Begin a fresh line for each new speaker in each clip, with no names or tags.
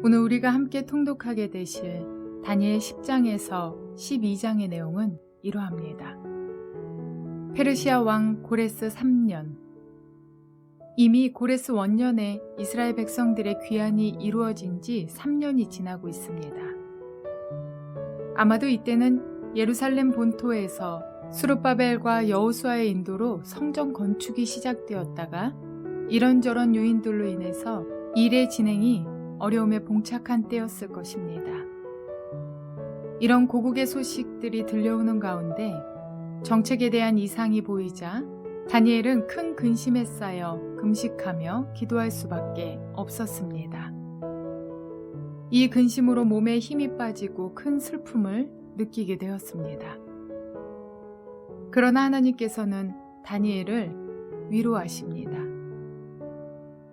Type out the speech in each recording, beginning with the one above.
오늘 우리가 함께 통독하게 되실 다니엘 10장에서 12장의 내용은 이러합니다. 페르시아 왕 고레스 3년. 이미 고레스 원년에 이스라엘 백성들의 귀환이 이루어진 지 3년이 지나고 있습니다. 아마도 이때는 예루살렘 본토에서 스룹바벨과 여호수아의 인도로 성전 건축이 시작되었다가 이런저런 요인들로 인해서 일의 진행이 어려움에 봉착한 때였을 것입니다. 이런 고국의 소식들이 들려오는 가운데 정책에 대한 이상이 보이자 다니엘은 큰 근심에 쌓여 금식하며 기도할 수밖에 없었습니다. 이 근심으로 몸에 힘이 빠지고 큰 슬픔을 느끼게 되었습니다. 그러나 하나님께서는 다니엘을 위로하십니다.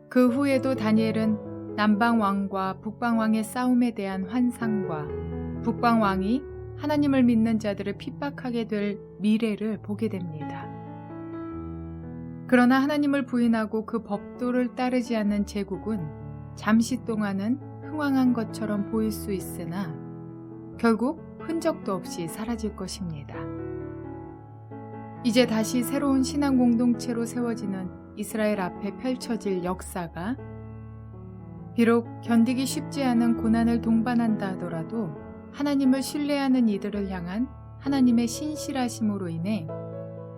그 후에도 다니엘은 남방왕과 북방왕의 싸움에 대한 환상과 북방왕이 하나님을 믿는 자들을 핍박하게 될 미래를 보게 됩니다. 그러나 하나님을 부인하고 그 법도를 따르지 않는 제국은 잠시 동안은 흥왕한 것처럼 보일 수 있으나 결국 흔적도 없이 사라질 것입니다. 이제 다시 새로운 신앙 공동체로 세워지는 이스라엘 앞에 펼쳐질 역사가 비록 견디기 쉽지 않은 고난을 동반한다 하더라도 하나님을 신뢰하는 이들을 향한 하나님의 신실하심으로 인해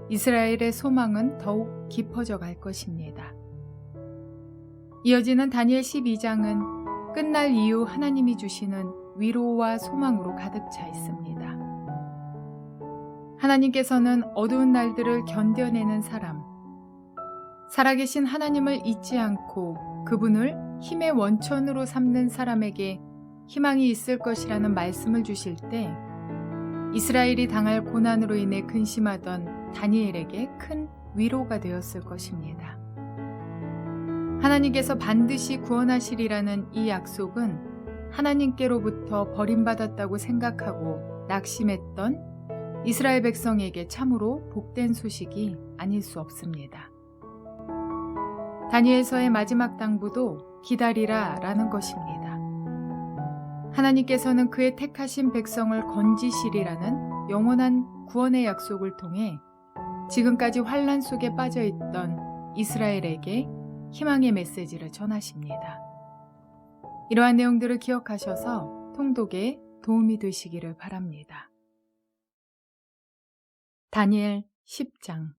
이스라엘의 소망은 더욱 깊어져 갈 것입니다. 이어지는 다니엘 12장은 끝날 이후 하나님이 주시는 위로와 소망으로 가득 차 있습니다. 하나님께서는 어두운 날들을 견뎌내는 사람, 살아계신 하나님을 잊지 않고 그분을 힘의 원천으로 삼는 사람에게 희망이 있을 것이라는 말씀을 주실 때 이스라엘이 당할 고난으로 인해 근심하던 다니엘에게 큰 위로가 되었을 것입니다. 하나님께서 반드시 구원하시리라는 이 약속은 하나님께로부터 버림받았다고 생각하고 낙심했던 이스라엘 백성에게 참으로 복된 소식이 아닐 수 없습니다. 다니엘서의 마지막 당부도 기다리라 라는 것입니다. 하나님께서는 그의 택하신 백성을 건지시리라는 영원한 구원의 약속을 통해 지금까지 환난 속에 빠져있던 이스라엘에게 희망의 메시지를 전하십니다. 이러한 내용들을 기억하셔서 통독에 도움이 되시기를 바랍니다. 다니엘 10장.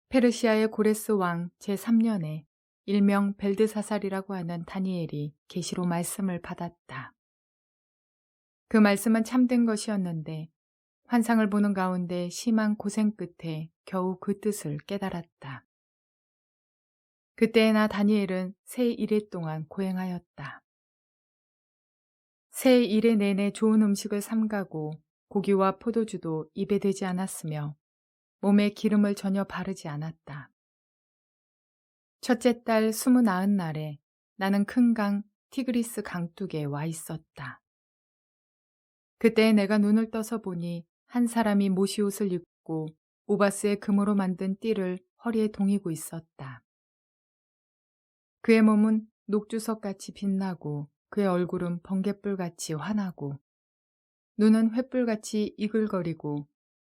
페르시아의 고레스 왕 제3년에 일명 벨드사살이라고 하는 다니엘이 계시로 말씀을 받았다. 그 말씀은 참된 것이었는데 환상을 보는 가운데 심한 고생 끝에 겨우 그 뜻을 깨달았다. 그때나 다니엘은 새 일해 동안 고행하였다. 새 일해 내내 좋은 음식을 삼가고 고기와 포도주도 입에 대지 않았으며 몸에 기름을 전혀 바르지 않았다. 첫째 달 29날에 나는 큰 강 티그리스 강둑에 와 있었다. 그때 내가 눈을 떠서 보니 한 사람이 모시옷을 입고 우바스의 금으로 만든 띠를 허리에 동이고 있었다. 그의 몸은 녹주석같이 빛나고 그의 얼굴은 번갯불같이 환하고 눈은 횃불같이 이글거리고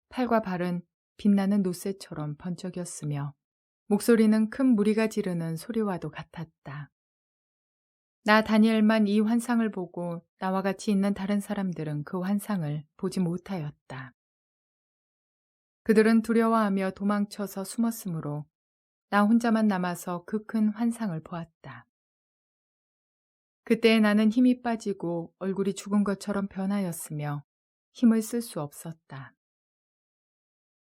팔과 발은 빛나는 노새처럼 번쩍였으며 목소리는 큰 무리가 지르는 소리와도 같았다. 나 다니엘만 이 환상을 보고 나와 같이 있는 다른 사람들은 그 환상을 보지 못하였다. 그들은 두려워하며 도망쳐서 숨었으므로 나 혼자만 남아서 그 큰 환상을 보았다. 그때 나는 힘이 빠지고 얼굴이 죽은 것처럼 변하였으며 힘을 쓸 수 없었다.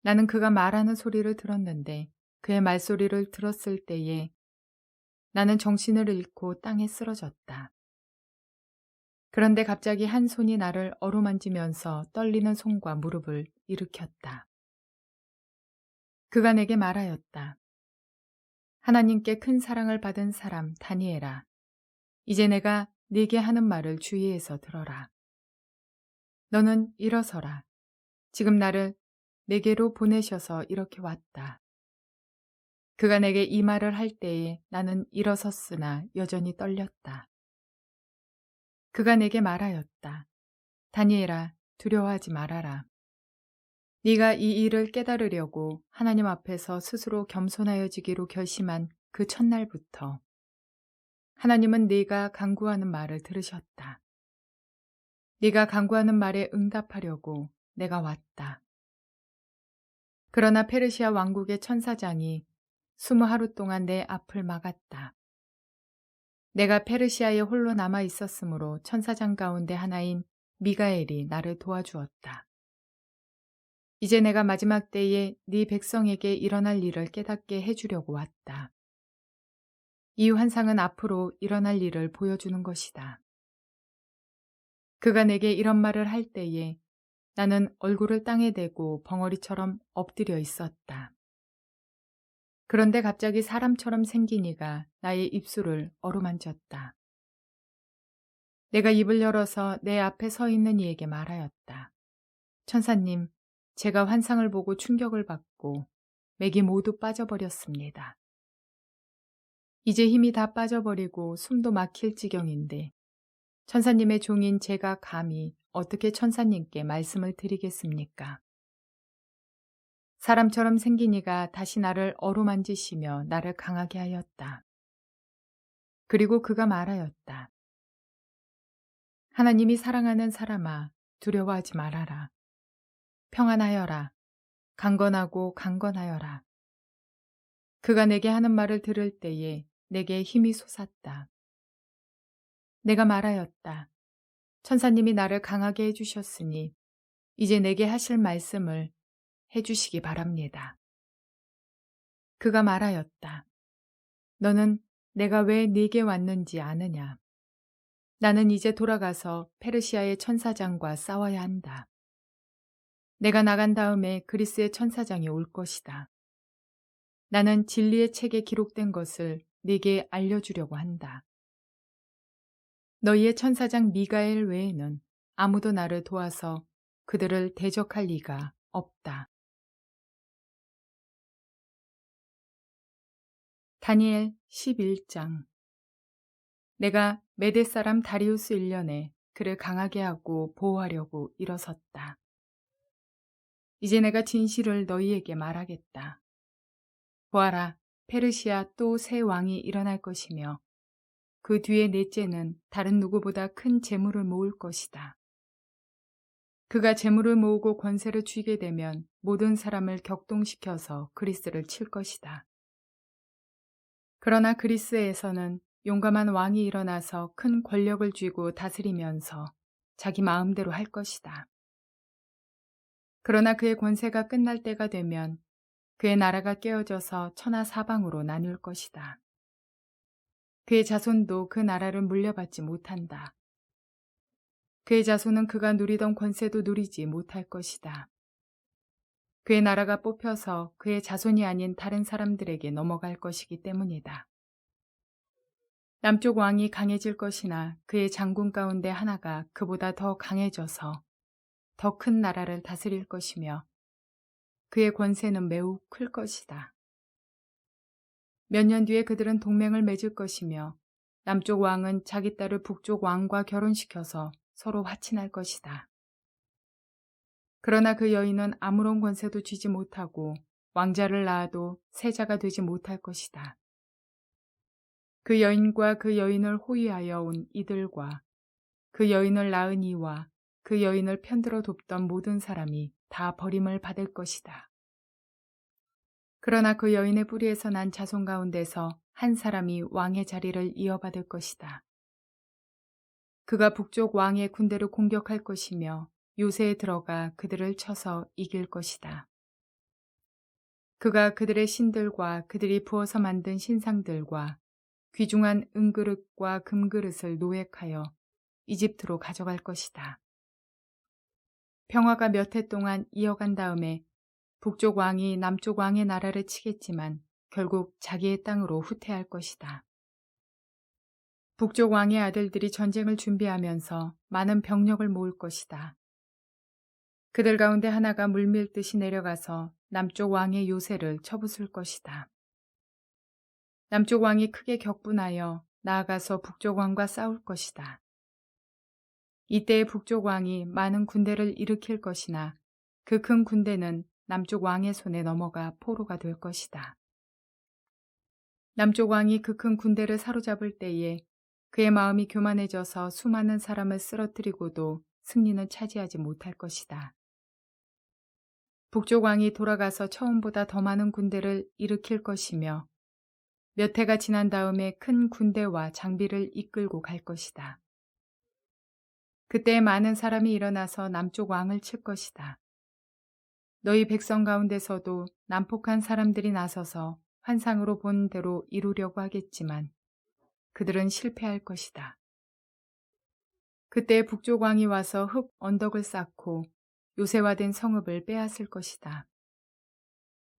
나는 그가 말하는 소리를 들었는데 그의 말소리를 들었을 때에 나는 정신을 잃고 땅에 쓰러졌다. 그런데 갑자기 한 손이 나를 어루만지면서 떨리는 손과 무릎을 일으켰다. 그가 내게 말하였다. 하나님께 큰 사랑을 받은 사람 다니엘아, 이제 내가 네게 하는 말을 주의해서 들어라. 너는 일어서라. 지금 나를 내게로 보내셔서 이렇게 왔다. 그가 내게 이 말을 할 때에 나는 일어섰으나 여전히 떨렸다. 그가 내게 말하였다. 다니엘아, 두려워하지 말아라. 네가 이 일을 깨달으려고 하나님 앞에서 스스로 겸손하여지기로 결심한 그 첫날부터 하나님은 네가 간구하는 말을 들으셨다. 네가 간구하는 말에 응답하려고 내가 왔다. 그러나 페르시아 왕국의 천사장이 20하루 동안 내 앞을 막았다. 내가 페르시아에 홀로 남아 있었으므로 천사장 가운데 하나인 미가엘이 나를 도와주었다. 이제 내가 마지막 때에 네 백성에게 일어날 일을 깨닫게 해주려고 왔다. 이 환상은 앞으로 일어날 일을 보여주는 것이다. 그가 내게 이런 말을 할 때에 나는 얼굴을 땅에 대고 벙어리처럼 엎드려 있었다. 그런데 갑자기 사람처럼 생긴 이가 나의 입술을 어루만졌다. 내가 입을 열어서 내 앞에 서 있는 이에게 말하였다. 천사님, 제가 환상을 보고 충격을 받고 맥이 모두 빠져버렸습니다. 이제 힘이 다 빠져버리고 숨도 막힐 지경인데 천사님의 종인 제가 감히 어떻게 천사님께 말씀을 드리겠습니까? 사람처럼 생긴 이가 다시 나를 어루만지시며 나를 강하게 하였다. 그리고 그가 말하였다. 하나님이 사랑하는 사람아, 두려워하지 말아라. 평안하여라. 강건하고 강건하여라. 그가 내게 하는 말을 들을 때에 내게 힘이 솟았다. 내가 말하였다. 천사님이 나를 강하게 해주셨으니 이제 내게 하실 말씀을 해주시기 바랍니다. 그가 말하였다. 너는 내가 왜 네게 왔는지 아느냐? 나는 이제 돌아가서 페르시아의 천사장과 싸워야 한다. 내가 나간 다음에 그리스의 천사장이 올 것이다. 나는 진리의 책에 기록된 것을 네게 알려주려고 한다. 너희의 천사장 미가엘 외에는 아무도 나를 도와서 그들을 대적할 리가 없다. 다니엘 11장. 내가 메대 사람 다리우스 1년에 그를 강하게 하고 보호하려고 일어섰다. 이제 내가 진실을 너희에게 말하겠다. 보아라, 페르시아 또 새 왕이 일어날 것이며 그 뒤에 넷째는 다른 누구보다 큰 재물을 모을 것이다. 그가 재물을 모으고 권세를 쥐게 되면 모든 사람을 격동시켜서 그리스를 칠 것이다. 그러나 그리스에서는 용감한 왕이 일어나서 큰 권력을 쥐고 다스리면서 자기 마음대로 할 것이다. 그러나 그의 권세가 끝날 때가 되면 그의 나라가 깨어져서 천하 사방으로 나뉠 것이다. 그의 자손도 그 나라를 물려받지 못한다. 그의 자손은 그가 누리던 권세도 누리지 못할 것이다. 그의 나라가 뽑혀서 그의 자손이 아닌 다른 사람들에게 넘어갈 것이기 때문이다. 남쪽 왕이 강해질 것이나 그의 장군 가운데 하나가 그보다 더 강해져서 더 큰 나라를 다스릴 것이며 그의 권세는 매우 클 것이다. 몇 년 뒤에 그들은 동맹을 맺을 것이며 남쪽 왕은 자기 딸을 북쪽 왕과 결혼시켜서 서로 화친할 것이다. 그러나 그 여인은 아무런 권세도 쥐지 못하고 왕자를 낳아도 세자가 되지 못할 것이다. 그 여인과 그 여인을 호위하여 온 이들과 그 여인을 낳은 이와 그 여인을 편들어 돕던 모든 사람이 다 버림을 받을 것이다. 그러나 그 여인의 뿌리에서 난 자손 가운데서 한 사람이 왕의 자리를 이어받을 것이다. 그가 북쪽 왕의 군대를 공격할 것이며 요새에 들어가 그들을 쳐서 이길 것이다. 그가 그들의 신들과 그들이 부어서 만든 신상들과 귀중한 은그릇과 금그릇을 노획하여 이집트로 가져갈 것이다. 평화가 몇 해 동안 이어간 다음에 북쪽 왕이 남쪽 왕의 나라를 치겠지만 결국 자기의 땅으로 후퇴할 것이다. 북쪽 왕의 아들들이 전쟁을 준비하면서 많은 병력을 모을 것이다. 그들 가운데 하나가 물밀듯이 내려가서 남쪽 왕의 요새를 쳐부술 것이다. 남쪽 왕이 크게 격분하여 나아가서 북쪽 왕과 싸울 것이다. 이때의 북쪽 왕이 많은 군대를 일으킬 것이나 그 큰 군대는 남쪽 왕의 손에 넘어가 포로가 될 것이다. 남쪽 왕이 그 큰 군대를 사로잡을 때에 그의 마음이 교만해져서 수많은 사람을 쓰러뜨리고도 승리는 차지하지 못할 것이다. 북쪽 왕이 돌아가서 처음보다 더 많은 군대를 일으킬 것이며 몇 해가 지난 다음에 큰 군대와 장비를 이끌고 갈 것이다. 그때 많은 사람이 일어나서 남쪽 왕을 칠 것이다. 너희 백성 가운데서도 난폭한 사람들이 나서서 환상으로 본 대로 이루려고 하겠지만 그들은 실패할 것이다. 그때 북쪽 왕이 와서 흙 언덕을 쌓고 요새화된 성읍을 빼앗을 것이다.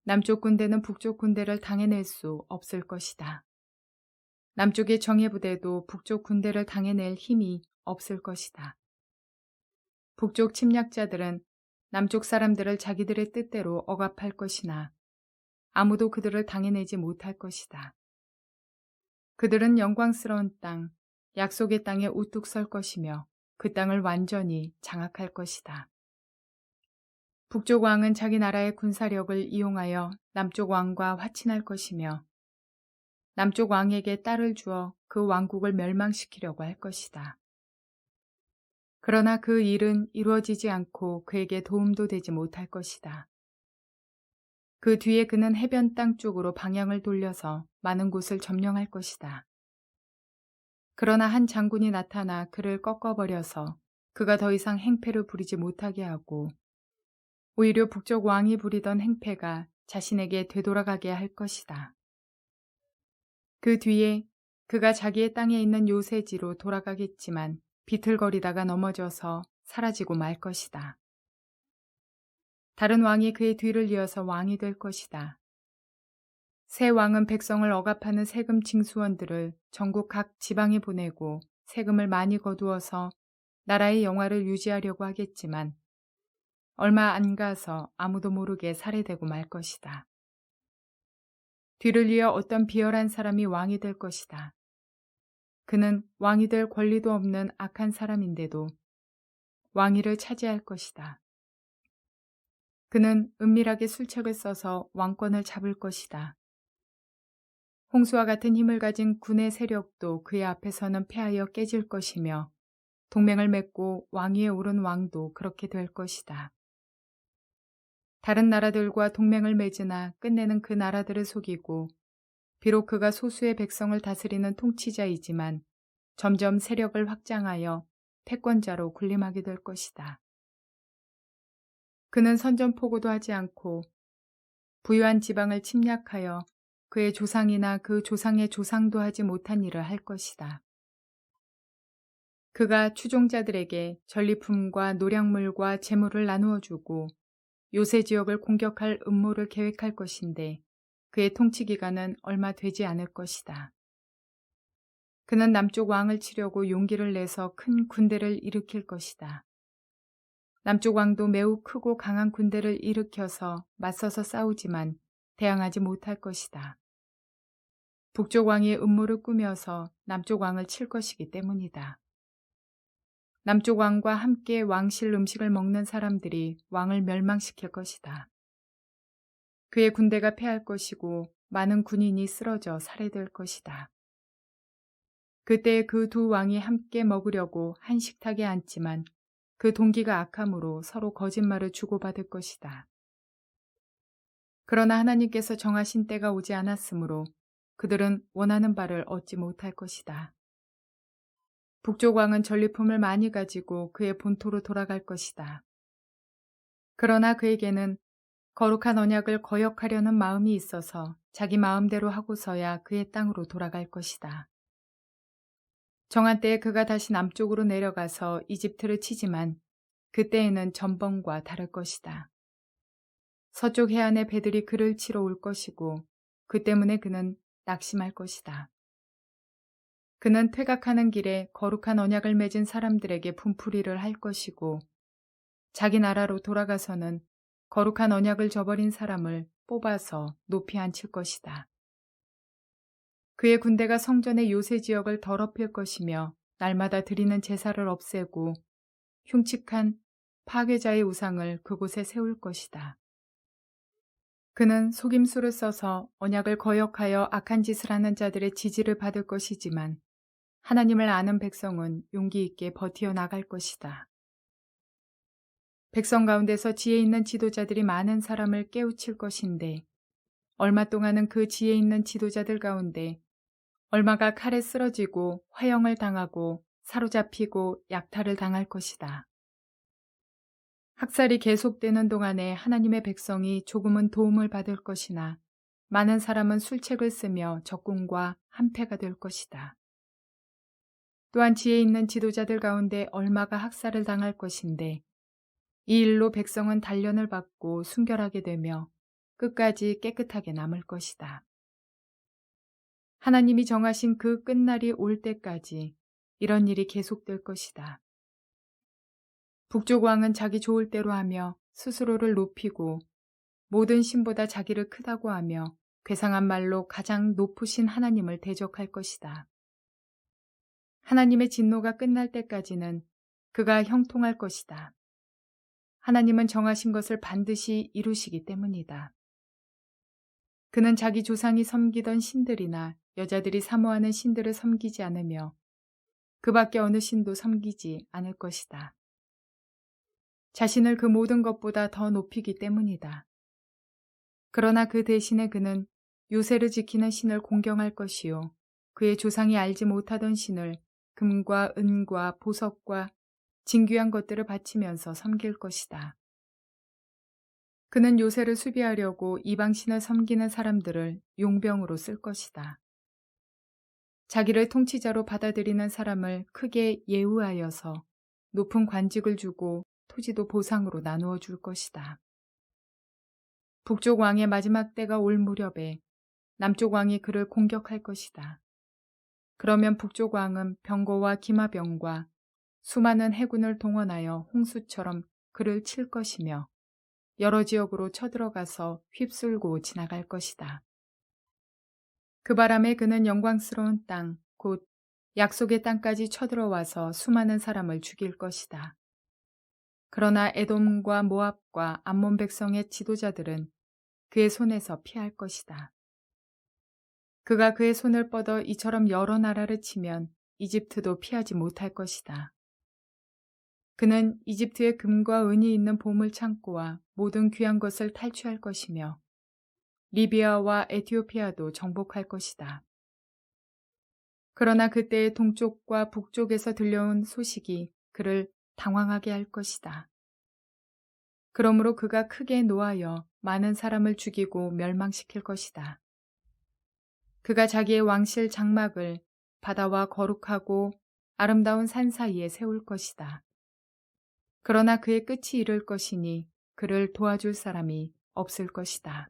남쪽 군대는 북쪽 군대를 당해낼 수 없을 것이다. 남쪽의 정예부대도 북쪽 군대를 당해낼 힘이 없을 것이다. 북쪽 침략자들은 남쪽 사람들을 자기들의 뜻대로 억압할 것이나 아무도 그들을 당해내지 못할 것이다. 그들은 영광스러운 땅, 약속의 땅에 우뚝 설 것이며 그 땅을 완전히 장악할 것이다. 북쪽 왕은 자기 나라의 군사력을 이용하여 남쪽 왕과 화친할 것이며 남쪽 왕에게 딸을 주어 그 왕국을 멸망시키려고 할 것이다. 그러나 그 일은 이루어지지 않고 그에게 도움도 되지 못할 것이다. 그 뒤에 그는 해변 땅 쪽으로 방향을 돌려서 많은 곳을 점령할 것이다. 그러나 한 장군이 나타나 그를 꺾어버려서 그가 더 이상 행패를 부리지 못하게 하고 오히려 북쪽 왕이 부리던 행패가 자신에게 되돌아가게 할 것이다. 그 뒤에 그가 자기의 땅에 있는 요새지로 돌아가겠지만 비틀거리다가 넘어져서 사라지고 말 것이다. 다른 왕이 그의 뒤를 이어서 왕이 될 것이다. 새 왕은 백성을 억압하는 세금 징수원들을 전국 각 지방에 보내고 세금을 많이 거두어서 나라의 영화를 유지하려고 하겠지만 얼마 안 가서 아무도 모르게 살해되고 말 것이다. 뒤를 이어 어떤 비열한 사람이 왕이 될 것이다. 그는 왕이 될 권리도 없는 악한 사람인데도 왕위를 차지할 것이다. 그는 은밀하게 술책을 써서 왕권을 잡을 것이다. 홍수와 같은 힘을 가진 군의 세력도 그의 앞에서는 패하여 깨질 것이며 동맹을 맺고 왕위에 오른 왕도 그렇게 될 것이다. 다른 나라들과 동맹을 맺으나 끝내는 그 나라들을 속이고 비록 그가 소수의 백성을 다스리는 통치자이지만 점점 세력을 확장하여 패권자로 군림하게 될 것이다. 그는 선전포고도 하지 않고 부유한 지방을 침략하여 그의 조상이나 그 조상의 조상도 하지 못한 일을 할 것이다. 그가 추종자들에게 전리품과 노량물과 재물을 나누어 주고 요새 지역을 공격할 음모를 계획할 것인데 그의 통치 기간은 얼마 되지 않을 것이다. 그는 남쪽 왕을 치려고 용기를 내서 큰 군대를 일으킬 것이다. 남쪽 왕도 매우 크고 강한 군대를 일으켜서 맞서서 싸우지만 대항하지 못할 것이다. 북쪽 왕이 음모를 꾸며서 남쪽 왕을 칠 것이기 때문이다. 남쪽 왕과 함께 왕실 음식을 먹는 사람들이 왕을 멸망시킬 것이다. 그의 군대가 패할 것이고 많은 군인이 쓰러져 살해될 것이다. 그때 그 두 왕이 함께 먹으려고 한 식탁에 앉지만 그 동기가 악함으로 서로 거짓말을 주고받을 것이다. 그러나 하나님께서 정하신 때가 오지 않았으므로 그들은 원하는 바를 얻지 못할 것이다. 북쪽 왕은 전리품을 많이 가지고 그의 본토로 돌아갈 것이다. 그러나 그에게는 거룩한 언약을 거역하려는 마음이 있어서 자기 마음대로 하고서야 그의 땅으로 돌아갈 것이다. 정한 때에 그가 다시 남쪽으로 내려가서 이집트를 치지만 그때에는 전번과 다를 것이다. 서쪽 해안의 배들이 그를 치러 올 것이고 그 때문에 그는 낙심할 것이다. 그는 퇴각하는 길에 거룩한 언약을 맺은 사람들에게 분풀이를 할 것이고 자기 나라로 돌아가서는 거룩한 언약을 저버린 사람을 뽑아서 높이 앉힐 것이다. 그의 군대가 성전의 요새 지역을 더럽힐 것이며 날마다 드리는 제사를 없애고 흉측한 파괴자의 우상을 그곳에 세울 것이다. 그는 속임수를 써서 언약을 거역하여 악한 짓을 하는 자들의 지지를 받을 것이지만 하나님을 아는 백성은 용기 있게 버티어 나갈 것이다. 백성 가운데서 지혜 있는 지도자들이 많은 사람을 깨우칠 것인데 얼마 동안은 그 지혜 있는 지도자들 가운데 얼마가 칼에 쓰러지고 화형을 당하고 사로잡히고 약탈을 당할 것이다. 학살이 계속되는 동안에 하나님의 백성이 조금은 도움을 받을 것이나 많은 사람은 술책을 쓰며 적군과 한패가 될 것이다. 또한 지혜 있는 지도자들 가운데 얼마가 학살을 당할 것인데 이 일로 백성은 단련을 받고 순결하게 되며 끝까지 깨끗하게 남을 것이다. 하나님이 정하신 그 끝날이 올 때까지 이런 일이 계속될 것이다. 북쪽 왕은 자기 좋을 대로 하며 스스로를 높이고 모든 신보다 자기를 크다고 하며 괴상한 말로 가장 높으신 하나님을 대적할 것이다. 하나님의 진노가 끝날 때까지는 그가 형통할 것이다. 하나님은 정하신 것을 반드시 이루시기 때문이다. 그는 자기 조상이 섬기던 신들이나 여자들이 사모하는 신들을 섬기지 않으며 그 밖에 어느 신도 섬기지 않을 것이다. 자신을 그 모든 것보다 더 높이기 때문이다. 그러나 그 대신에 그는 요새를 지키는 신을 공경할 것이요 그의 조상이 알지 못하던 신을 금과 은과 보석과 진귀한 것들을 바치면서 섬길 것이다. 그는 요새를 수비하려고 이방신을 섬기는 사람들을 용병으로 쓸 것이다. 자기를 통치자로 받아들이는 사람을 크게 예우하여서 높은 관직을 주고 토지도 보상으로 나누어 줄 것이다. 북쪽 왕의 마지막 때가 올 무렵에 남쪽 왕이 그를 공격할 것이다. 그러면 북쪽 왕은 병거와 기마병과 수많은 해군을 동원하여 홍수처럼 그를 칠 것이며 여러 지역으로 쳐들어가서 휩쓸고 지나갈 것이다. 그 바람에 그는 영광스러운 땅, 곧 약속의 땅까지 쳐들어와서 수많은 사람을 죽일 것이다. 그러나 에돔과 모압과 암몬 백성의 지도자들은 그의 손에서 피할 것이다. 그가 그의 손을 뻗어 이처럼 여러 나라를 치면 이집트도 피하지 못할 것이다. 그는 이집트의 금과 은이 있는 보물 창고와 모든 귀한 것을 탈취할 것이며 리비아와 에티오피아도 정복할 것이다. 그러나 그때의 동쪽과 북쪽에서 들려온 소식이 그를 당황하게 할 것이다. 그러므로 그가 크게 노하여 많은 사람을 죽이고 멸망시킬 것이다. 그가 자기의 왕실 장막을 바다와 거룩하고 아름다운 산 사이에 세울 것이다. 그러나 그의 끝이 이를 것이니 그를 도와줄 사람이 없을 것이다.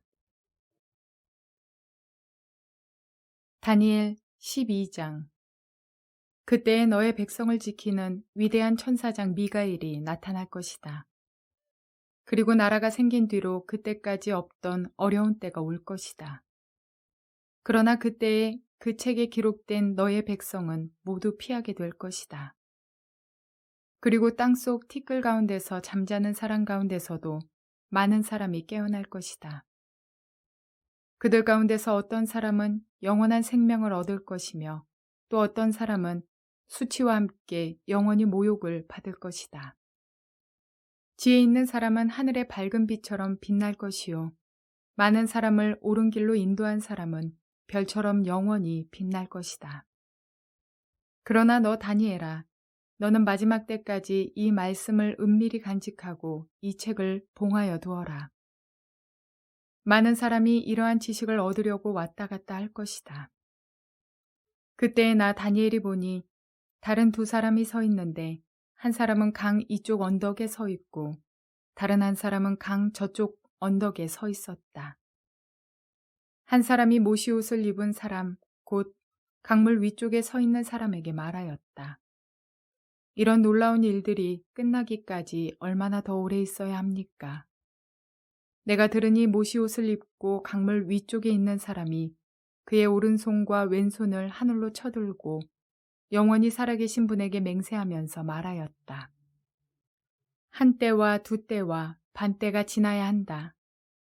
다니엘 12장. 그때에 너의 백성을 지키는 위대한 천사장 미가엘이 나타날 것이다. 그리고 나라가 생긴 뒤로 그때까지 없던 어려운 때가 올 것이다. 그러나 그때에 그 책에 기록된 너의 백성은 모두 피하게 될 것이다. 그리고 땅속 티끌 가운데서 잠자는 사람 가운데서도 많은 사람이 깨어날 것이다. 그들 가운데서 어떤 사람은 영원한 생명을 얻을 것이며 또 어떤 사람은 수치와 함께 영원히 모욕을 받을 것이다. 지혜 있는 사람은 하늘의 밝은 빛처럼 빛날 것이요 많은 사람을 옳은 길로 인도한 사람은 별처럼 영원히 빛날 것이다. 그러나 너 다니엘아, 너는 마지막 때까지 이 말씀을 은밀히 간직하고 이 책을 봉하여 두어라. 많은 사람이 이러한 지식을 얻으려고 왔다 갔다 할 것이다. 그때에 나 다니엘이 보니 다른 두 사람이 서 있는데 한 사람은 강 이쪽 언덕에 서 있고 다른 한 사람은 강 저쪽 언덕에 서 있었다. 한 사람이 모시옷을 입은 사람, 곧 강물 위쪽에 서 있는 사람에게 말하였다. 이런 놀라운 일들이 끝나기까지 얼마나 더 오래 있어야 합니까? 내가 들으니 모시옷을 입고 강물 위쪽에 있는 사람이 그의 오른손과 왼손을 하늘로 쳐들고 영원히 살아계신 분에게 맹세하면서 말하였다. 한 때와 두 때와 반 때가 지나야 한다.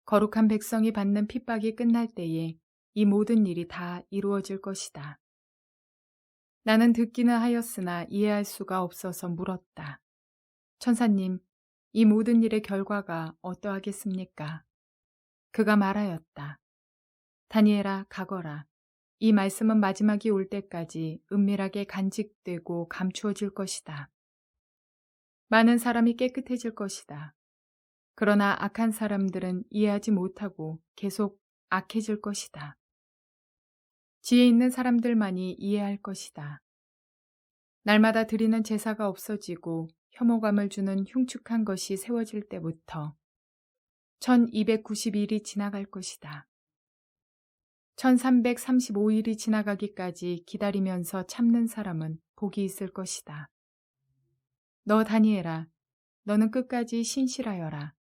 거룩한 백성이 받는 핍박이 끝날 때에 이 모든 일이 다 이루어질 것이다. 나는 듣기는 하였으나 이해할 수가 없어서 물었다. 천사님, 이 모든 일의 결과가 어떠하겠습니까? 그가 말하였다. 다니엘아, 가거라. 이 말씀은 마지막이 올 때까지 은밀하게 간직되고 감추어질 것이다. 많은 사람이 깨끗해질 것이다. 그러나 악한 사람들은 이해하지 못하고 계속 악해질 것이다. 지혜 있는 사람들만이 이해할 것이다. 날마다 드리는 제사가 없어지고 혐오감을 주는 흉측한 것이 세워질 때부터 1290일이 지나갈 것이다. 1335일이 지나가기까지 기다리면서 참는 사람은 복이 있을 것이다. 너 다니엘아, 너는 끝까지 신실하여라.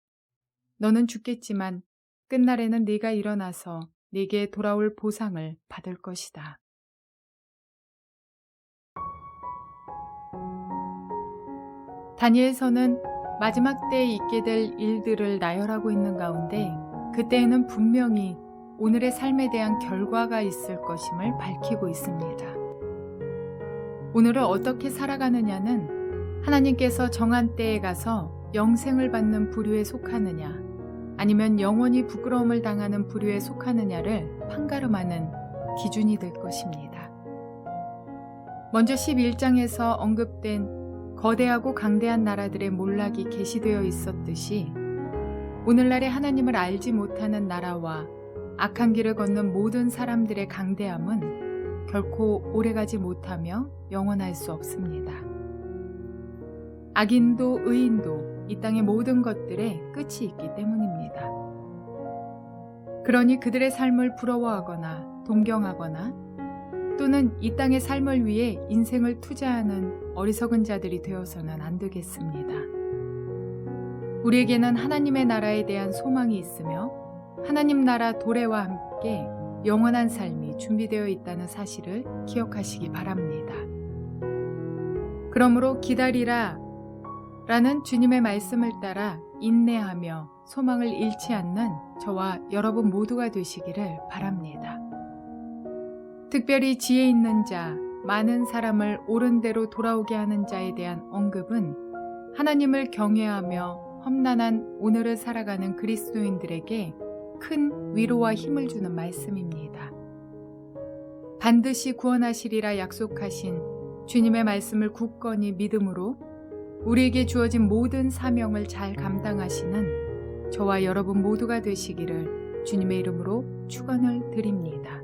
너는 죽겠지만 끝날에는 네가 일어나서 네게 돌아올 보상을 받을 것이다. 다니엘서는 마지막 때에 있게 될 일들을 나열하고 있는 가운데 그때에는 분명히 오늘의 삶에 대한 결과가 있을 것임을 밝히고 있습니다. 오늘을 어떻게 살아가느냐는 하나님께서 정한 때에 가서 영생을 받는 부류에 속하느냐 아니면 영원히 부끄러움을 당하는 부류에 속하느냐를 판가름하는 기준이 될 것입니다. 먼저 11장에서 언급된 거대하고 강대한 나라들의 몰락이 계시되어 있었듯이 오늘날의 하나님을 알지 못하는 나라와 악한 길을 걷는 모든 사람들의 강대함은 결코 오래가지 못하며 영원할 수 없습니다. 악인도 의인도 이 땅의 모든 것들에 끝이 있기 때문입니다. 그러니 그들의 삶을 부러워하거나 동경하거나 또는 이 땅의 삶을 위해 인생을 투자하는 어리석은 자들이 되어서는 안 되겠습니다. 우리에게는 하나님의 나라에 대한 소망이 있으며 하나님 나라 도래와 함께 영원한 삶이 준비되어 있다는 사실을 기억하시기 바랍니다. 그러므로 기다리라 라는 주님의 말씀을 따라 인내하며 소망을 잃지 않는 저와 여러분 모두가 되시기를 바랍니다. 특별히 지혜 있는 자, 많은 사람을 옳은 대로 돌아오게 하는 자에 대한 언급은 하나님을 경외하며 험난한 오늘을 살아가는 그리스도인들에게 큰 위로와 힘을 주는 말씀입니다. 반드시 구원하시리라 약속하신 주님의 말씀을 굳건히 믿음으로 우리에게 주어진 모든 사명을 잘 감당하시는 저와 여러분 모두가 되시기를 주님의 이름으로 축원을 드립니다.